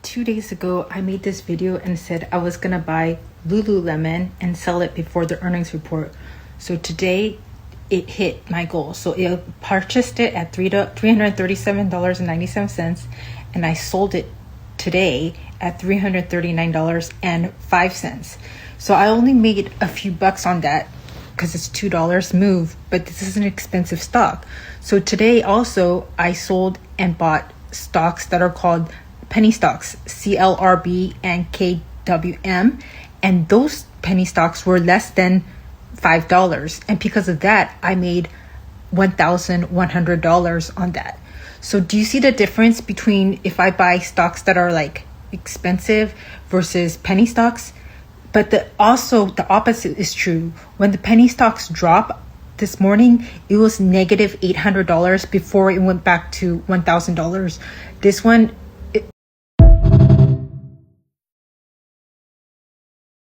2 days ago, I made this video and said I was gonna buy Lululemon and sell it before the earnings report. So today it hit my goal. So I purchased it at $337.97 and I sold it today at $339.05. So I only made a few bucks on that because it's $2 move, but this is an expensive stock. So today also I sold and bought stocks that are called penny stocks, CLRB and KWM, and those penny stocks were less than $5, and because of that I made $1,100 on that. So do you see the difference between if I buy stocks that are like expensive versus penny stocks? But also the opposite is true. When the penny stocks drop this morning, it was negative $800 before it went back to $1,000. This one